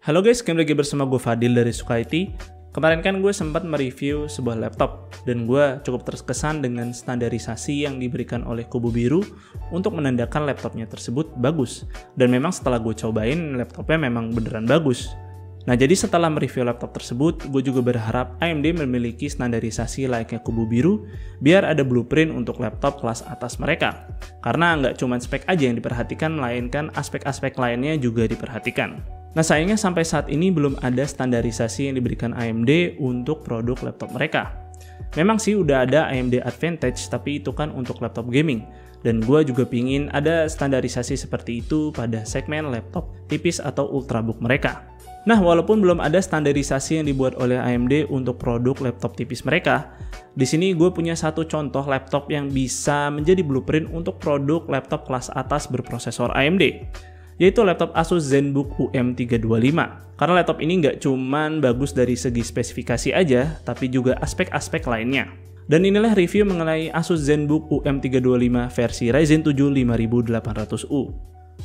Halo guys, kembali lagi bersama gue Fadil dari Suka IT. Kemarin kan gue sempat mereview sebuah laptop dan gue cukup terkesan dengan standarisasi yang diberikan oleh Kubu Biru untuk menandakan laptopnya tersebut bagus. Dan memang setelah gue cobain, laptopnya memang beneran bagus. Nah, jadi setelah mereview laptop tersebut, gue juga berharap AMD memiliki standarisasi layaknya Kubu Biru biar ada blueprint untuk laptop kelas atas mereka. Karena nggak cuma spek aja yang diperhatikan, melainkan aspek-aspek lainnya juga diperhatikan. Nah, sayangnya sampai saat ini belum ada standarisasi yang diberikan AMD untuk produk laptop mereka. Memang sih udah ada AMD Advantage, tapi itu kan untuk laptop gaming. Dan gue juga pingin ada standarisasi seperti itu pada segmen laptop tipis atau ultrabook mereka. Nah, walaupun belum ada standarisasi yang dibuat oleh AMD untuk produk laptop tipis mereka, di sini gue punya satu contoh laptop yang bisa menjadi blueprint untuk produk laptop kelas atas berprosesor AMD. Yaitu laptop Asus ZenBook UM325. Karena laptop ini nggak cuman bagus dari segi spesifikasi aja, tapi juga aspek-aspek lainnya. Dan inilah review mengenai Asus ZenBook UM325 versi Ryzen 7 5800U.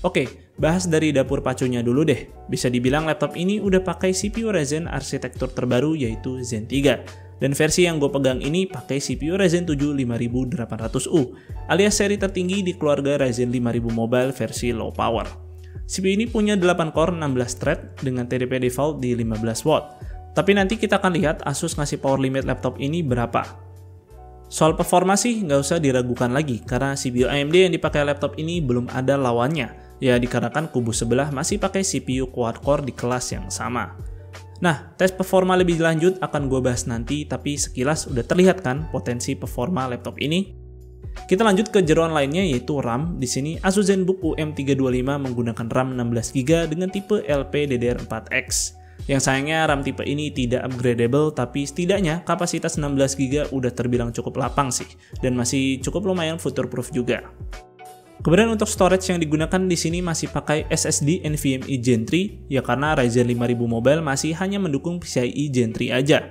Oke, bahas dari dapur pacunya dulu deh. Bisa dibilang laptop ini udah pakai CPU Ryzen arsitektur terbaru yaitu Zen 3. Dan versi yang gue pegang ini pakai CPU Ryzen 7 5800U, alias seri tertinggi di keluarga Ryzen 5000 Mobile versi low power. CPU ini punya 8 core 16 thread dengan TDP default di 15 watt. Tapi nanti kita akan lihat Asus ngasih power limit laptop ini berapa. Soal performa sih nggak usah diragukan lagi, karena CPU AMD yang dipakai laptop ini belum ada lawannya. Ya dikarenakan kubu sebelah masih pakai CPU quad core di kelas yang sama. Nah, tes performa lebih lanjut akan gue bahas nanti, tapi sekilas udah terlihat kan potensi performa laptop ini. Kita lanjut ke jeroan lainnya yaitu RAM. Di sini Asus ZenBook UM325 menggunakan RAM 16GB dengan tipe LPDDR4X. Yang sayangnya RAM tipe ini tidak upgradable, tapi setidaknya kapasitas 16GB udah terbilang cukup lapang sih, dan masih cukup lumayan future-proof juga. Kemudian untuk storage yang digunakan di sini masih pakai SSD NVMe Gen 3, ya karena Ryzen 5000 Mobile masih hanya mendukung PCIe Gen 3 aja.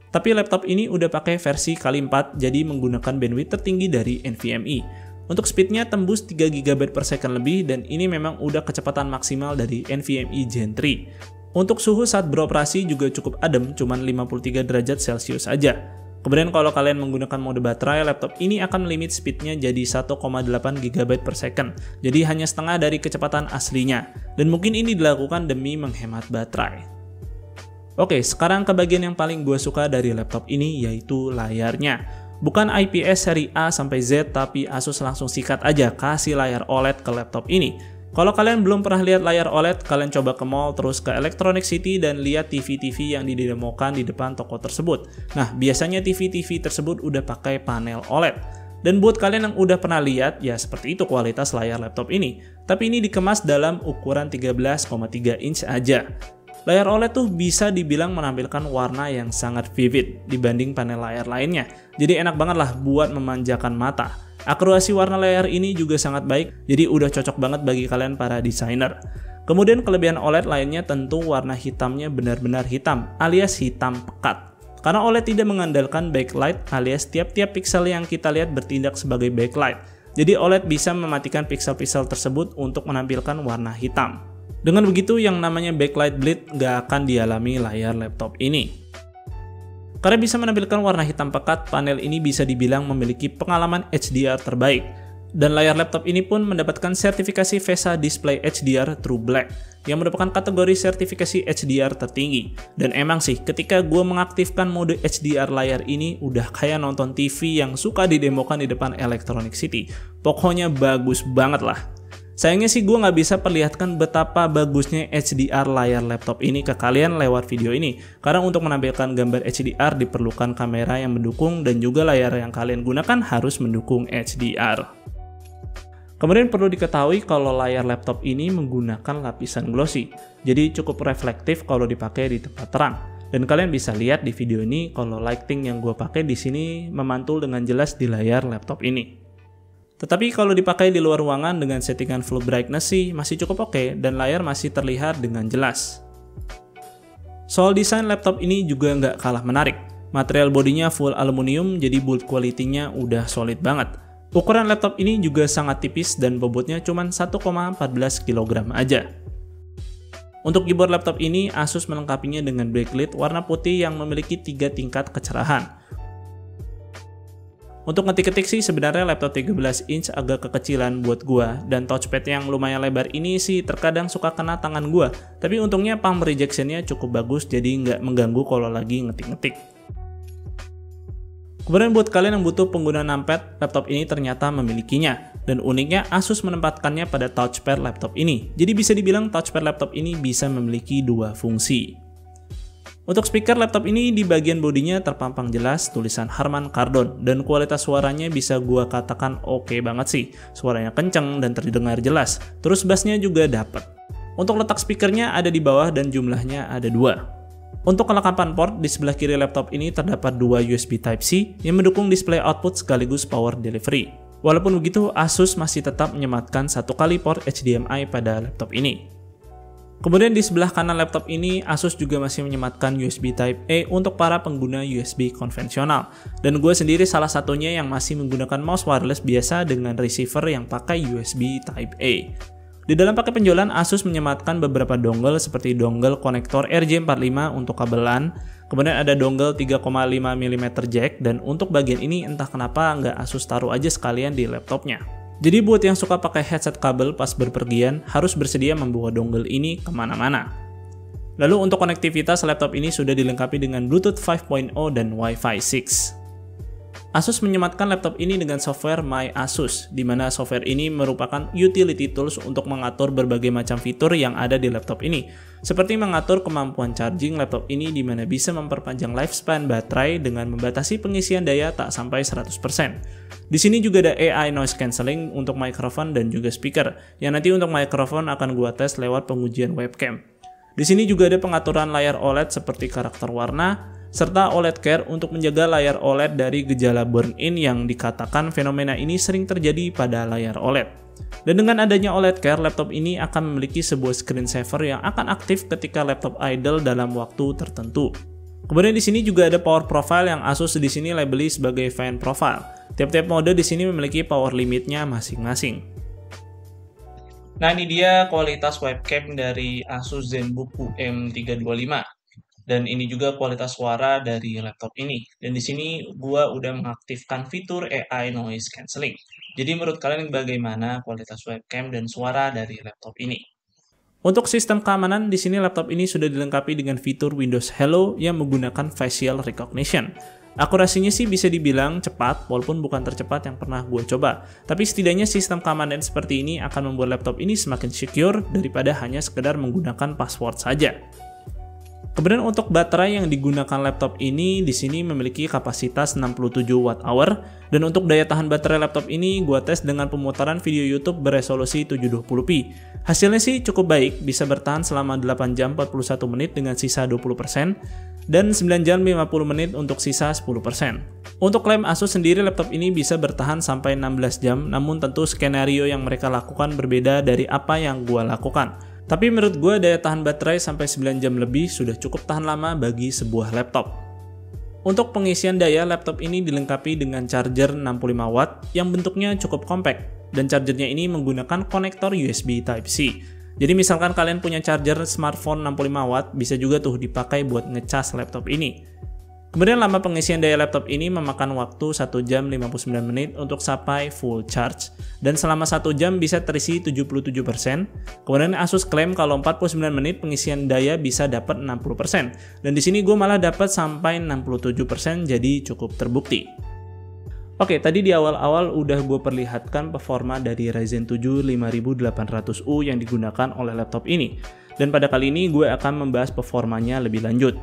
Tapi laptop ini udah pakai versi Kali 4, jadi menggunakan bandwidth tertinggi dari NVMe. Untuk speednya tembus 3GB per second lebih, dan ini memang udah kecepatan maksimal dari NVMe Gen 3. Untuk suhu saat beroperasi juga cukup adem, cuman 53 derajat Celcius aja. Kemudian kalau kalian menggunakan mode baterai, laptop ini akan limit speednya jadi 1,8 GB per second. Jadi hanya setengah dari kecepatan aslinya. Dan mungkin ini dilakukan demi menghemat baterai. Oke, sekarang ke bagian yang paling gue suka dari laptop ini, yaitu layarnya. Bukan IPS seri A sampai Z, tapi Asus langsung sikat aja kasih layar OLED ke laptop ini. Kalau kalian belum pernah lihat layar OLED, kalian coba ke mall terus ke Electronic City dan lihat TV-TV yang didemokan di depan toko tersebut. Nah, biasanya TV-TV tersebut udah pakai panel OLED. Dan buat kalian yang udah pernah lihat, ya seperti itu kualitas layar laptop ini. Tapi ini dikemas dalam ukuran 13,3 inch aja. Layar OLED tuh bisa dibilang menampilkan warna yang sangat vivid dibanding panel layar lainnya. Jadi enak banget lah buat memanjakan mata. Akurasi warna layar ini juga sangat baik, jadi udah cocok banget bagi kalian para desainer. Kemudian kelebihan OLED lainnya tentu warna hitamnya benar-benar hitam, alias hitam pekat. Karena OLED tidak mengandalkan backlight, alias tiap-tiap pixel yang kita lihat bertindak sebagai backlight. Jadi OLED bisa mematikan pixel-pixel tersebut untuk menampilkan warna hitam. Dengan begitu, yang namanya backlight bleed nggak akan dialami layar laptop ini. Karena bisa menampilkan warna hitam pekat, panel ini bisa dibilang memiliki pengalaman HDR terbaik. Dan layar laptop ini pun mendapatkan sertifikasi VESA Display HDR True Black, yang merupakan kategori sertifikasi HDR tertinggi. Dan emang sih, ketika gue mengaktifkan mode HDR layar ini, udah kayak nonton TV yang suka didemokan di depan Electronic City. Pokoknya bagus banget lah. Sayangnya sih gue nggak bisa perlihatkan betapa bagusnya HDR layar laptop ini ke kalian lewat video ini. Karena untuk menampilkan gambar HDR diperlukan kamera yang mendukung dan juga layar yang kalian gunakan harus mendukung HDR. Kemudian perlu diketahui kalau layar laptop ini menggunakan lapisan glossy. Jadi cukup reflektif kalau dipakai di tempat terang. Dan kalian bisa lihat di video ini kalau lighting yang gue pakai di sini memantul dengan jelas di layar laptop ini. Tetapi kalau dipakai di luar ruangan dengan settingan full brightness sih masih cukup oke dan layar masih terlihat dengan jelas. Soal desain laptop ini juga nggak kalah menarik. Material bodinya full aluminium, jadi build quality-nya udah solid banget. Ukuran laptop ini juga sangat tipis dan bobotnya cuma 1,14 kg aja. Untuk keyboard laptop ini, Asus melengkapinya dengan backlit warna putih yang memiliki 3 tingkat kecerahan. Untuk ngetik-ketik sih sebenarnya laptop 13 inch agak kekecilan buat gua, dan touchpad yang lumayan lebar ini sih terkadang suka kena tangan gua. Tapi untungnya palm rejectionnya cukup bagus, jadi nggak mengganggu kalau lagi ngetik-ngetik. Kemudian buat kalian yang butuh pengguna numpad, laptop ini ternyata memilikinya. Dan uniknya Asus menempatkannya pada touchpad laptop ini. Jadi bisa dibilang touchpad laptop ini bisa memiliki 2 fungsi. Untuk speaker laptop ini di bagian bodinya terpampang jelas tulisan Harman Kardon. Dan kualitas suaranya bisa gua katakan oke banget sih. Suaranya kenceng dan terdengar jelas. Terus bassnya juga dapet. Untuk letak speakernya ada di bawah dan jumlahnya ada 2. Untuk kelengkapan port, di sebelah kiri laptop ini terdapat 2 USB Type-C yang mendukung display output sekaligus power delivery. Walaupun begitu, Asus masih tetap menyematkan 1 kali port HDMI pada laptop ini. Kemudian di sebelah kanan laptop ini, Asus juga masih menyematkan USB Type-A untuk para pengguna USB konvensional. Dan gue sendiri salah satunya yang masih menggunakan mouse wireless biasa dengan receiver yang pakai USB Type-A. Di dalam paket penjualan, Asus menyematkan beberapa dongle seperti dongle konektor RJ45 untuk kabel LAN, kemudian ada dongle 3,5 mm jack, dan untuk bagian ini entah kenapa nggak Asus taruh aja sekalian di laptopnya. Jadi buat yang suka pakai headset kabel pas berpergian, harus bersedia membawa dongle ini kemana-mana. Lalu untuk konektivitas, laptop ini sudah dilengkapi dengan Bluetooth 5.0 dan Wi-Fi 6. Asus menyematkan laptop ini dengan software My Asus, di mana software ini merupakan utility tools untuk mengatur berbagai macam fitur yang ada di laptop ini, seperti mengatur kemampuan charging laptop ini di mana bisa memperpanjang lifespan baterai dengan membatasi pengisian daya tak sampai 100%. Di sini juga ada AI noise cancelling untuk mikrofon dan juga speaker, yang nanti untuk mikrofon akan gua tes lewat pengujian webcam. Di sini juga ada pengaturan layar OLED seperti karakter warna, serta OLED Care untuk menjaga layar OLED dari gejala burn-in yang dikatakan fenomena ini sering terjadi pada layar OLED. Dan dengan adanya OLED Care, laptop ini akan memiliki sebuah screensaver yang akan aktif ketika laptop idle dalam waktu tertentu. Kemudian di sini juga ada power profile yang Asus di sini labeli sebagai fan profile. Tiap-tiap mode di sini memiliki power limitnya masing-masing. Nah, ini dia kualitas webcam dari Asus ZenBook UM325. Dan ini juga kualitas suara dari laptop ini. Dan di sini gua udah mengaktifkan fitur AI noise cancelling. Jadi menurut kalian bagaimana kualitas webcam dan suara dari laptop ini? Untuk sistem keamanan, di sini laptop ini sudah dilengkapi dengan fitur Windows Hello yang menggunakan facial recognition. Akurasinya sih bisa dibilang cepat, walaupun bukan tercepat yang pernah gue coba. Tapi setidaknya sistem keamanan seperti ini akan membuat laptop ini semakin secure daripada hanya sekedar menggunakan password saja. Kemudian untuk baterai yang digunakan laptop ini di sini memiliki kapasitas 67 Wh, dan untuk daya tahan baterai laptop ini gua tes dengan pemutaran video YouTube beresolusi 720p. Hasilnya sih cukup baik, bisa bertahan selama 8 jam 41 menit dengan sisa 20%, dan 9 jam 50 menit untuk sisa 10%. Untuk klaim Asus sendiri, laptop ini bisa bertahan sampai 16 jam, namun tentu skenario yang mereka lakukan berbeda dari apa yang gua lakukan. Tapi menurut gue daya tahan baterai sampai 9 jam lebih sudah cukup tahan lama bagi sebuah laptop. Untuk pengisian daya, laptop ini dilengkapi dengan charger 65 watt yang bentuknya cukup compact, dan chargernya ini menggunakan konektor USB Type-C. Jadi misalkan kalian punya charger smartphone 65 watt, bisa juga tuh dipakai buat ngecas laptop ini. Kemudian lama pengisian daya laptop ini memakan waktu 1 jam 59 menit untuk sampai full charge, dan selama 1 jam bisa terisi 77%. Kemudian Asus klaim kalau 49 menit pengisian daya bisa dapat 60%, dan di sini gue malah dapat sampai 67%, jadi cukup terbukti. Oke, tadi di awal-awal udah gue perlihatkan performa dari Ryzen 7 5800U yang digunakan oleh laptop ini, dan pada kali ini gue akan membahas performanya lebih lanjut.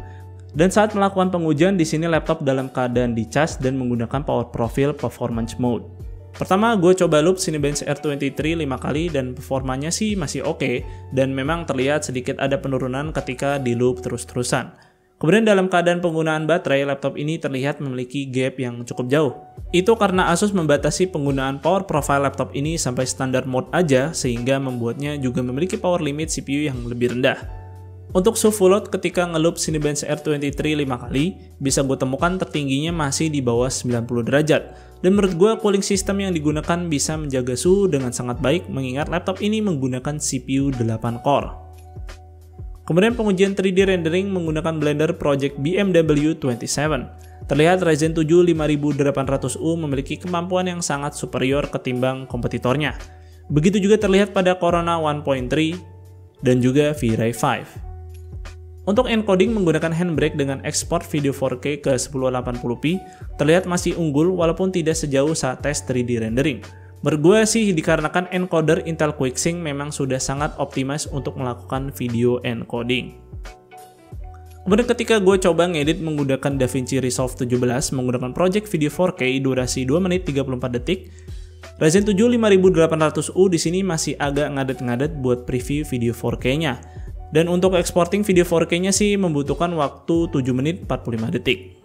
Dan saat melakukan pengujian, di sini laptop dalam keadaan dicas dan menggunakan power profile performance mode. Pertama, gue coba loop Cinebench R23 5 kali dan performanya sih masih oke, dan memang terlihat sedikit ada penurunan ketika di loop terus-terusan. Kemudian dalam keadaan penggunaan baterai, laptop ini terlihat memiliki gap yang cukup jauh. Itu karena Asus membatasi penggunaan power profile laptop ini sampai standar mode aja, sehingga membuatnya juga memiliki power limit CPU yang lebih rendah. Untuk suhu full load ketika ngeloop Cinebench R23 5 kali, bisa gue temukan tertingginya masih di bawah 90 derajat. Dan menurut gue cooling system yang digunakan bisa menjaga suhu dengan sangat baik, mengingat laptop ini menggunakan CPU 8 core. Kemudian pengujian 3D rendering menggunakan Blender Project BMW 27. Terlihat Ryzen 7 5800U memiliki kemampuan yang sangat superior ketimbang kompetitornya. Begitu juga terlihat pada Corona 1.3 dan juga V-Ray 5. Untuk encoding menggunakan Handbrake dengan ekspor video 4K ke 1080p terlihat masih unggul walaupun tidak sejauh saat tes 3D rendering. Menurut gue sih dikarenakan encoder Intel QuickSync memang sudah sangat optimize untuk melakukan video encoding. Kemudian ketika gue coba ngedit menggunakan DaVinci Resolve 17 menggunakan project video 4K durasi 2 menit 34 detik, Ryzen 7 5800U di sini masih agak ngadet-ngadet buat preview video 4K-nya. Dan untuk exporting video 4K-nya sih membutuhkan waktu 7 menit 45 detik.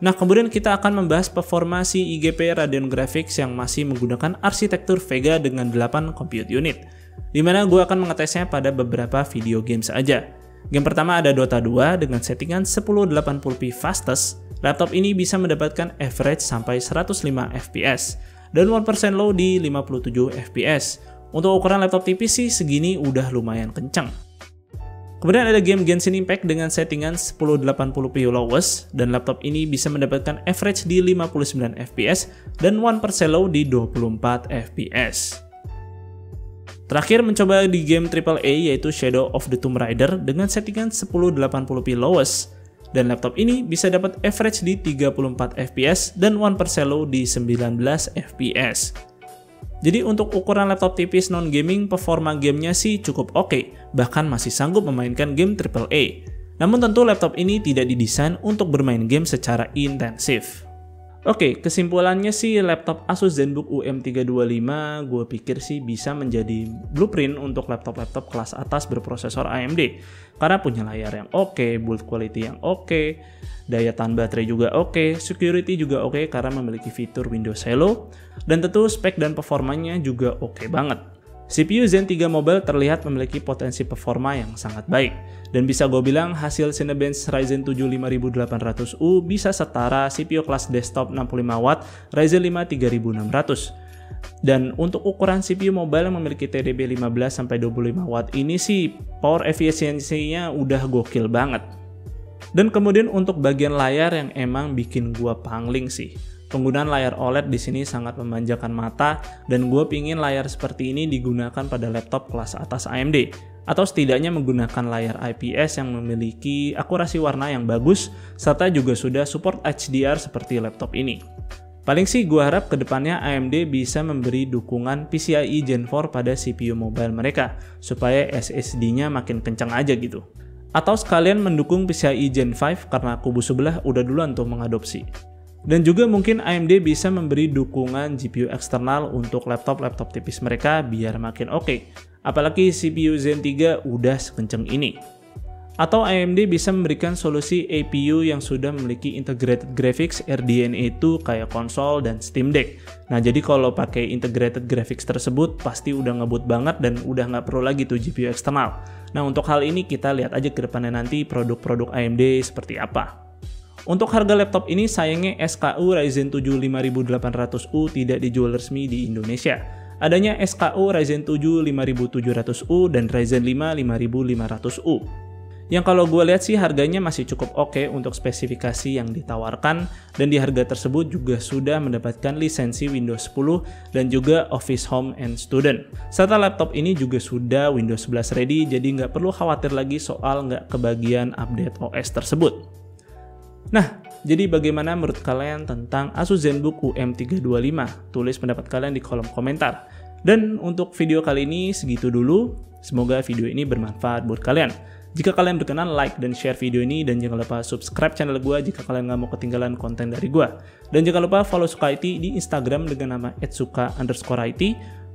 Nah, kemudian kita akan membahas performa si IGP Radeon Graphics yang masih menggunakan arsitektur Vega dengan 8 compute unit, dimana gue akan mengetesnya pada beberapa video game saja. Game pertama ada Dota 2 dengan settingan 1080p fastest. Laptop ini bisa mendapatkan average sampai 105 fps dan 1% low di 57 fps. Untuk ukuran laptop tipis sih segini udah lumayan kencang. Kemudian ada game Genshin Impact dengan settingan 1080p lowest dan laptop ini bisa mendapatkan average di 59 fps dan 1% low di 24 fps. Terakhir mencoba di game AAA yaitu Shadow of the Tomb Raider dengan settingan 1080p lowest dan laptop ini bisa dapat average di 34 fps dan 1% low di 19 fps. Jadi untuk ukuran laptop tipis non-gaming, performa gamenya sih cukup oke, bahkan masih sanggup memainkan game AAA. Namun tentu laptop ini tidak didesain untuk bermain game secara intensif. Oke, kesimpulannya sih laptop Asus ZenBook UM325 gue pikir sih bisa menjadi blueprint untuk laptop-laptop kelas atas berprosesor AMD. Karena punya layar yang oke, build quality yang oke, daya tahan baterai juga oke, security juga oke karena memiliki fitur Windows Hello, dan tentu spek dan performanya juga oke banget. CPU Zen 3 Mobile terlihat memiliki potensi performa yang sangat baik, dan bisa gue bilang hasil Cinebench Ryzen 7 5800U bisa setara CPU kelas desktop 65W Ryzen 5 3600. Dan untuk ukuran CPU mobile yang memiliki TDP 15-25W ini sih power efisiensinya udah gokil banget. Dan kemudian untuk bagian layar yang emang bikin gua pangling sih. Penggunaan layar OLED di sini sangat memanjakan mata dan gue pingin layar seperti ini digunakan pada laptop kelas atas AMD atau setidaknya menggunakan layar IPS yang memiliki akurasi warna yang bagus serta juga sudah support HDR seperti laptop ini. Paling sih gue harap kedepannya AMD bisa memberi dukungan PCIe Gen 4 pada CPU mobile mereka supaya SSD-nya makin kencang aja gitu. Atau sekalian mendukung PCIe Gen 5 karena kubu sebelah udah duluan tuh mengadopsi. Dan juga mungkin AMD bisa memberi dukungan GPU eksternal untuk laptop-laptop tipis mereka biar makin oke. Apalagi CPU Zen 3 udah sekenceng ini. Atau AMD bisa memberikan solusi APU yang sudah memiliki integrated graphics RDNA 2 kayak konsol dan Steam Deck. Nah jadi kalau pakai integrated graphics tersebut pasti udah ngebut banget dan udah nggak perlu lagi tuh GPU eksternal. Nah untuk hal ini kita lihat aja ke depannya nanti produk-produk AMD seperti apa. Untuk harga laptop ini sayangnya SKU Ryzen 7 5800U tidak dijual resmi di Indonesia. Adanya SKU Ryzen 7 5700U dan Ryzen 5 5500U. Yang kalau gue lihat sih harganya masih cukup oke untuk spesifikasi yang ditawarkan dan di harga tersebut juga sudah mendapatkan lisensi Windows 10 dan juga Office Home and Student. Serta laptop ini juga sudah Windows 11 ready jadi nggak perlu khawatir lagi soal nggak kebagian update OS tersebut. Nah, jadi bagaimana menurut kalian tentang Asus ZenBook UM325? Tulis pendapat kalian di kolom komentar. Dan untuk video kali ini segitu dulu. Semoga video ini bermanfaat buat kalian. Jika kalian berkenan, like dan share video ini. Dan jangan lupa subscribe channel gue jika kalian nggak mau ketinggalan konten dari gue. Dan jangan lupa follow Suka IT di Instagram dengan nama @suka_it.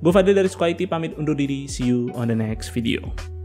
Gue Fadil dari Suka IT pamit undur diri. See you on the next video.